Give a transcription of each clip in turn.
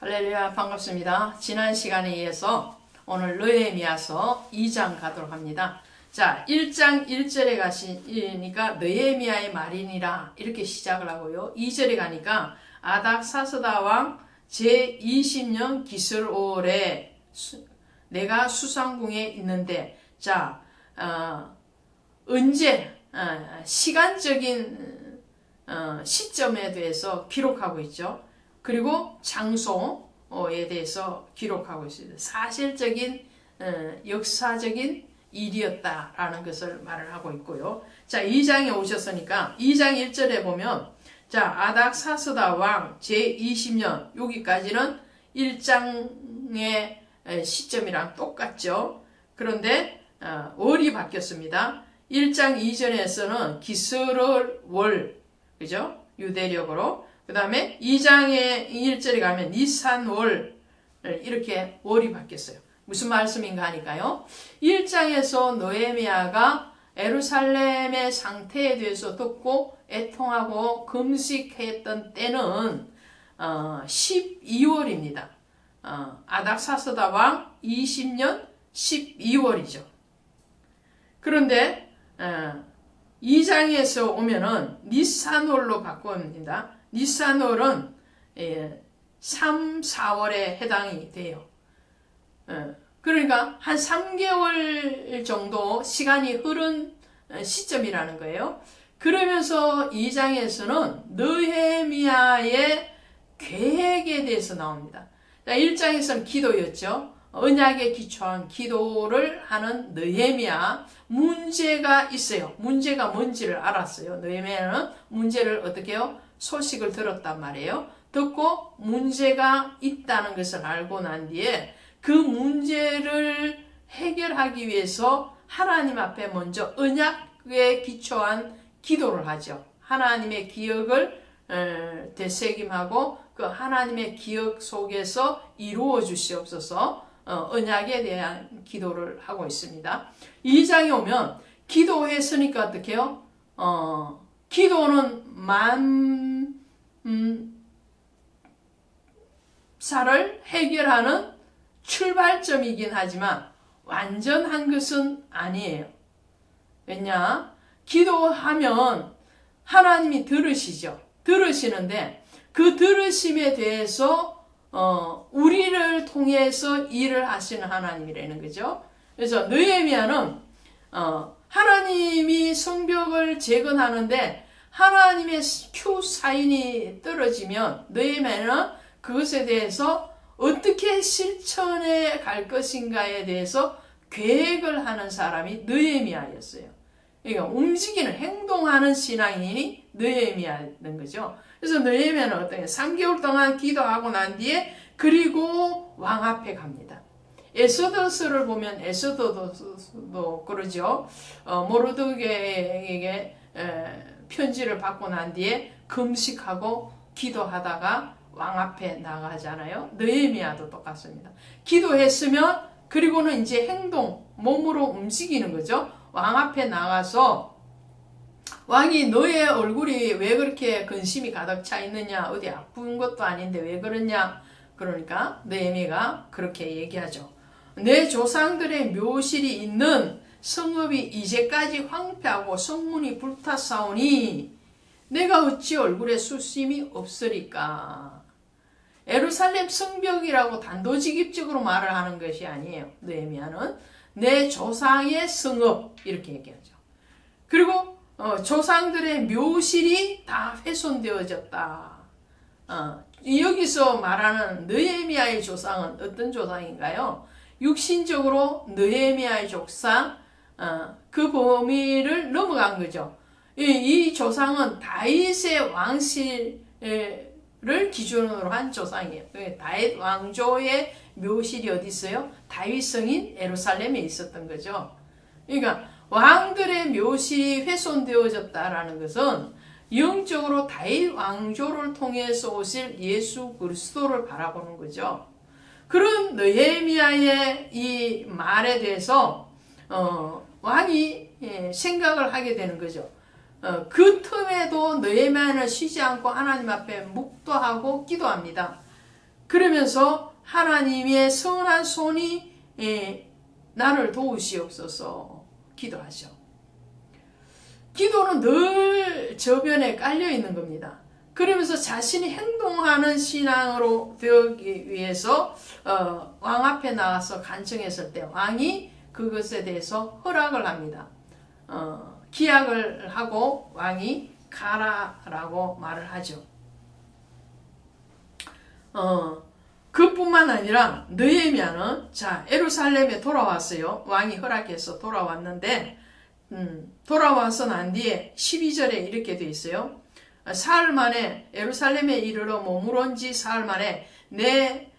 할렐루야, 반갑습니다. 지난 시간에 이어서 오늘 느헤미야서 2장 가도록 합니다. 자, 1장 1절에 가시니까 느헤미야의 말이니라 이렇게 시작을 하고요. 2절에 가니까 아닥사스다 왕 제20년 기슬올에 내가 수상궁에 있는데, 자, 언제 시간적인 시점에 대해서 기록하고 있죠. 그리고 장소에 대해서 기록하고 있습니다. 사실적인 역사적인 일이었다라는 것을 말을 하고 있고요. 자, 2장에 오셨으니까 2장 1절에 보면, 자, 아닥사스다 왕 제20년, 여기까지는 1장의 시점이랑 똑같죠. 그런데 월이 바뀌었습니다. 1장 이전에서는 기스를 월, 그죠? 유대력으로. 그 다음에 2장의 1절에 가면 니산월, 이렇게 월이 바뀌었어요. 무슨 말씀인가 하니까요. 1장에서 느헤미야가 예루살렘의 상태에 대해서 듣고 애통하고 금식했던 때는 12월입니다. 아닥사스다 왕 20년 12월이죠. 그런데 2장에서 오면은 니산월로 바꿉니다. 니산월은 3, 4월에 해당이 돼요. 그러니까 한 3개월 정도 시간이 흐른 시점이라는 거예요. 그러면서 2장에서는 느헤미야의 계획에 대해서 나옵니다. 1장에서는 기도였죠. 언약에 기초한 기도를 하는 느헤미야. 문제가 있어요. 문제가 뭔지를 알았어요. 느헤미야는 문제를 어떻게 해요? 소식을 들었단 말이에요. 듣고 문제가 있다는 것을 알고 난 뒤에 그 문제를 해결하기 위해서 하나님 앞에 먼저 언약에 기초한 기도를 하죠. 하나님의 기억을 되새김하고 그 하나님의 기억 속에서 이루어 주시옵소서, 언약에 대한 기도를 하고 있습니다. 2장에 오면 기도했으니까 어떻게 해요? 기도는 만사를 해결하는 출발점이긴 하지만 완전한 것은 아니에요. 왜냐? 기도하면 하나님이 들으시죠. 들으시는데 그 들으심에 대해서 우리를 통해서 일을 하시는 하나님이라는 거죠. 그래서 느헤미야는 하나님이 성벽을 재건하는데 하나님의 큐 사인이 떨어지면 느헤미야는 그것에 대해서 어떻게 실천해 갈 것인가에 대해서 계획을 하는 사람이 느헤미야였어요. 그러니까 움직이는, 행동하는 신앙인이 느헤미야인 거죠. 그래서 느헤미야는 어떻게 3개월 동안 기도하고 난 뒤에 그리고 왕 앞에 갑니다. 에스더서를 보면 에스더도 그러죠. 모르드게에게 편지를 받고 난 뒤에 금식하고 기도하다가 왕 앞에 나가잖아요. 느헤미야도 똑같습니다. 기도했으면 그리고는 이제 행동, 몸으로 움직이는 거죠. 왕 앞에 나가서 왕이 너의 얼굴이 왜 그렇게 근심이 가득 차 있느냐, 어디 아픈 것도 아닌데 왜 그러냐. 그러니까 느헤미야가 그렇게 얘기하죠. 내 조상들의 묘실이 있는 성읍이 이제까지 황폐하고 성문이 불탔사오니 내가 어찌 얼굴에 수심이 없으리까. 예루살렘 성벽이라고 단도직입적으로 말을 하는 것이 아니에요. 느헤미야는 내 조상의 성읍 이렇게 얘기하죠. 그리고 조상들의 묘실이 다 훼손되어졌다. 여기서 말하는 느헤미야의 조상은 어떤 조상인가요? 육신적으로 느헤미야의 조상, 그 범위를 넘어간 거죠. 이 조상은 다윗의 왕실을 기준으로 한 조상이에요. 다윗 왕조의 묘실이 어디 있어요? 다윗 성인 예루살렘에 있었던 거죠. 그러니까 왕들의 묘실이 훼손되어졌다라는 것은 영적으로 다윗 왕조를 통해서 오실 예수 그리스도를 바라보는 거죠. 그런 느헤미야의 이 말에 대해서 왕이 생각을 하게 되는 거죠. 그 틈에도 느헤미야는 쉬지 않고 하나님 앞에 묵도하고 기도합니다. 그러면서 하나님의 선한 손이 나를 도우시옵소서 기도하죠. 기도는 늘 저변에 깔려 있는 겁니다. 그러면서 자신이 행동하는 신앙으로 되기 위해서 왕 앞에 나와서 간청했을 때 왕이 그것에 대해서 허락을 합니다. 기약을 하고 왕이 가라라고 말을 하죠. 그뿐만 아니라 느헤미야는 자 예루살렘에 돌아왔어요. 왕이 허락해서 돌아왔는데 돌아와서 난 뒤에 12절에 이렇게 돼 있어요. 사흘 만에 예루살렘에 이르러 머무른 지 사흘 만에 내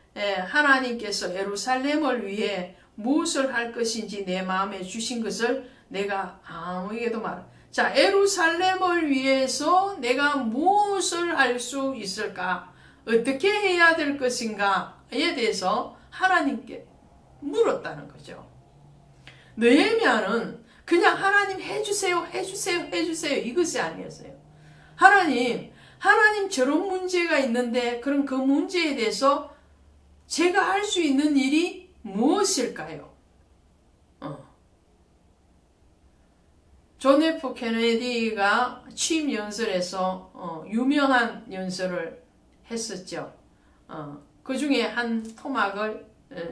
하나님께서 예루살렘을 위해 무엇을 할 것인지 내 마음에 주신 것을 내가 아무에게도 말. 자, 예루살렘을 위해서 내가 무엇을 할 수 있을까? 어떻게 해야 될 것인가에 대해서 하나님께 물었다는 거죠. 느헤미야는 그냥 하나님 해주세요, 해주세요, 해주세요 이것이 아니었어요. 하나님 저런 문제가 있는데 그럼 그 문제에 대해서 제가 할 수 있는 일이 무엇일까요? 존 F 케네디가 취임 연설에서 유명한 연설을 했었죠. 그 중에 한 토막을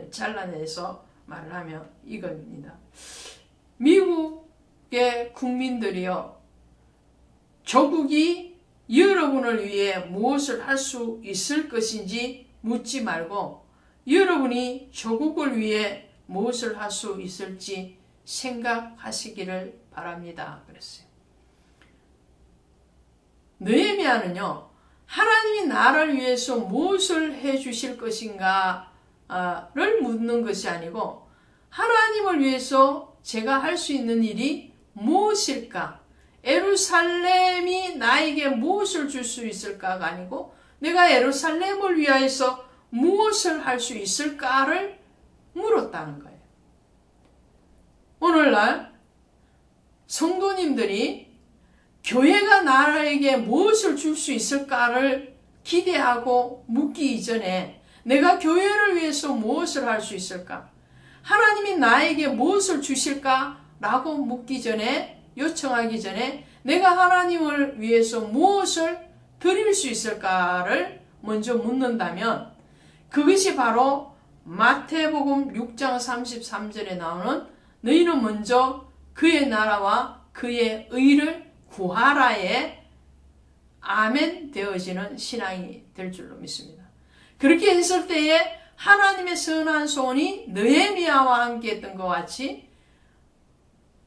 잘라내서 말을 하면 이겁니다. 미국의 국민들이요, 조국이 여러분을 위해 무엇을 할 수 있을 것인지 묻지 말고 여러분이 조국을 위해 무엇을 할 수 있을지 생각하시기를 바랍니다. 그랬어요. 느헤미야는요, 하나님이 나를 위해서 무엇을 해주실 것인가를 묻는 것이 아니고 하나님을 위해서 제가 할 수 있는 일이 무엇일까? 예루살렘이 나에게 무엇을 줄 수 있을까가 아니고 내가 예루살렘을 위하여서 무엇을 할 수 있을까를 물었다는 거예요. 오늘날 성도님들이 교회가 나에게 무엇을 줄 수 있을까를 기대하고 묻기 이전에 내가 교회를 위해서 무엇을 할 수 있을까? 하나님이 나에게 무엇을 주실까라고 묻기 전에, 요청하기 전에 내가 하나님을 위해서 무엇을 드릴 수 있을까를 먼저 묻는다면 그것이 바로 마태복음 6장 33절에 나오는 너희는 먼저 그의 나라와 그의 의를 구하라에 아멘 되어지는 신앙이 될 줄로 믿습니다. 그렇게 했을 때에 하나님의 선한 손이 느헤미야와 함께 했던 것 같이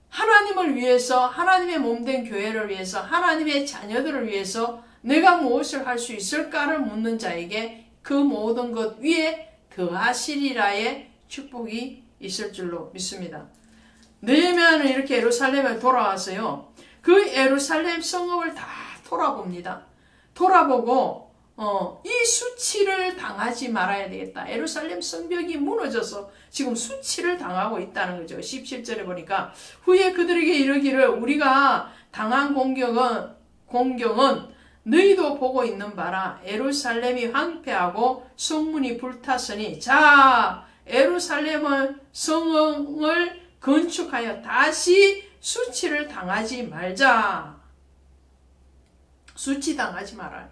하나님을 위해서, 하나님의 몸된 교회를 위해서, 하나님의 자녀들을 위해서 내가 무엇을 할 수 있을까를 묻는 자에게 그 모든 것 위에 더하시리라의 축복이 있을 줄로 믿습니다. 느헤미야는 이렇게 예루살렘에 돌아왔어요. 그 예루살렘 성읍을 다 돌아봅니다. 돌아보고 이 수치를 당하지 말아야 되겠다. 예루살렘 성벽이 무너져서 지금 수치를 당하고 있다는 거죠. 17절에 보니까 후에 그들에게 이르기를 우리가 당한 공경은 너희도 보고 있는 바라. 예루살렘이 황폐하고 성문이 불탔으니 자 예루살렘을 성을 건축하여 다시 수치를 당하지 말자. 수치 당하지 말아요.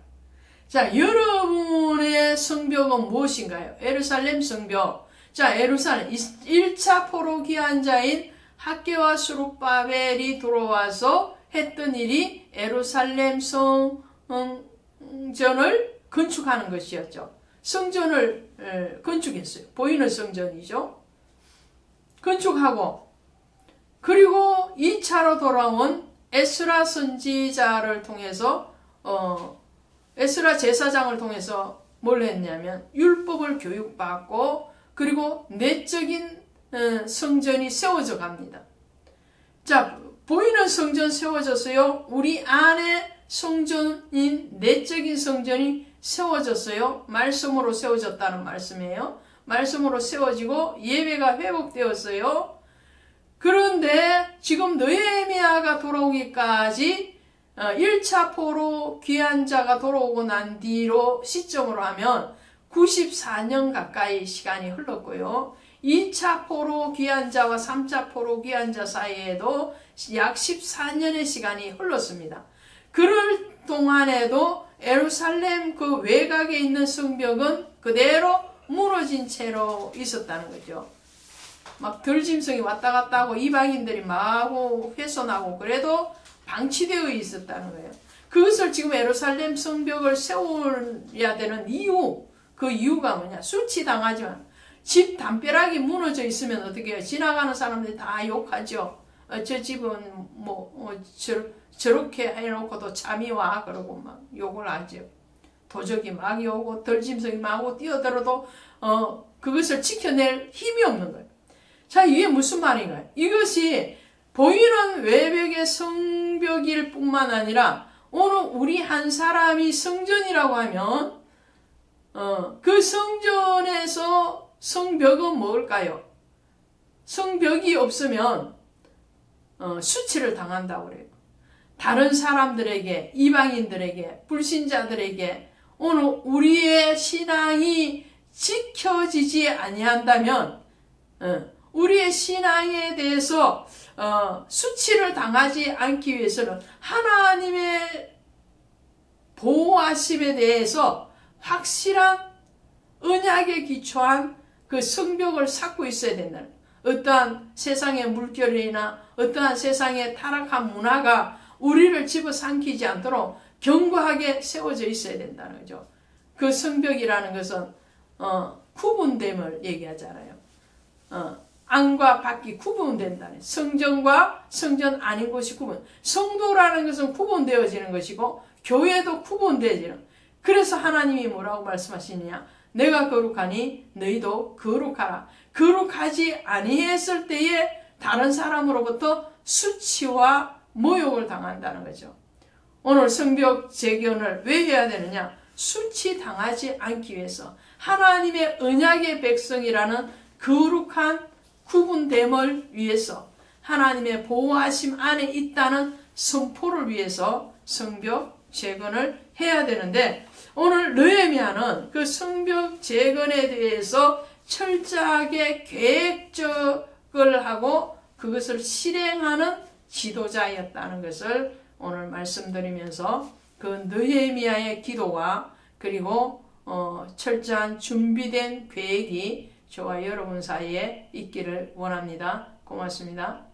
자, 여러분의 성벽은 무엇인가요? 예루살렘 성벽. 자, 예루살렘 1차 포로 귀환 자인 학개와 스룹바벨이 들어와서 했던 일이 예루살렘 성전을 건축하는 것이었죠. 성전을 건축했어요. 보이는 성전이죠. 건축하고 그리고 2차로 돌아온 에스라 선지자를 통해서 에스라 제사장을 통해서 뭘 했냐면 율법을 교육받고 그리고 내적인 성전이 세워져 갑니다. 자, 보이는 성전 세워졌어요. 우리 안에 성전인 내적인 성전이 세워졌어요. 말씀으로 세워졌다는 말씀이에요. 말씀으로 세워지고 예배가 회복되었어요. 그런데 지금 느헤미야가 돌아오기까지 1차 포로 귀환 자가 돌아오고 난 뒤로 시점으로 하면 94년 가까이 시간이 흘렀고요. 2차 포로 귀환자와 3차 포로 귀환자 사이에도 약 14년의 시간이 흘렀습니다. 그럴 동안에도 예루살렘 그 외곽에 있는 성벽은 그대로 무너진 채로 있었다는 거죠. 막 들짐승이 왔다 갔다 하고 이방인들이 마구 훼손하고 그래도 방치되어 있었다는 거예요. 그것을 지금 예루살렘 성벽을 세워야 되는 이유, 그 이유가 뭐냐? 수치당하지만 집 담벼락이 무너져 있으면 어떻게 해요? 지나가는 사람들이 다 욕하죠. 저 집은 저렇게 해놓고도 잠이 와 그러고 막 욕을 하죠. 도적이 막 오고 들짐승이 막 오고 뛰어들어도 그것을 지켜낼 힘이 없는 거예요. 자, 이게 무슨 말인가요? 이것이 보이는 외벽의 성벽일 뿐만 아니라 오늘 우리 한 사람이 성전이라고 하면 그 성전에서 성벽은 뭘까요? 성벽이 없으면 수치를 당한다고 그래요. 다른 사람들에게, 이방인들에게, 불신자들에게 오늘 우리의 신앙이 지켜지지 아니한다면 우리의 신앙에 대해서 수치를 당하지 않기 위해서는 하나님의 보호하심에 대해서 확실한 언약에 기초한 그 성벽을 쌓고 있어야 된다는 거예요. 어떠한 세상의 물결이나 어떠한 세상의 타락한 문화가 우리를 집어삼키지 않도록 견고하게 세워져 있어야 된다는 거죠. 그 성벽이라는 것은 구분됨을 얘기하잖아요. 안과 밖이 구분된다는, 성전과 성전 아닌 것이 구분. 성도라는 것은 구분되어지는 것이고 교회도 구분되어지는. 그래서 하나님이 뭐라고 말씀하시느냐? 내가 거룩하니 너희도 거룩하라. 거룩하지 아니했을 때에 다른 사람으로부터 수치와 모욕을 당한다는 거죠. 오늘 성벽 재건을 왜 해야 되느냐? 수치 당하지 않기 위해서 하나님의 언약의 백성이라는 거룩한 구분됨을 위해서 하나님의 보호하심 안에 있다는 선포를 위해서 성벽 재건을 해야 되는데 오늘 느헤미야는 그 성벽 재건에 대해서 철저하게 계획적을 하고 그것을 실행하는 지도자였다는 것을 오늘 말씀드리면서 그 느헤미야의 기도와 그리고 철저한 준비된 계획이 저와 여러분 사이에 있기를 원합니다. 고맙습니다.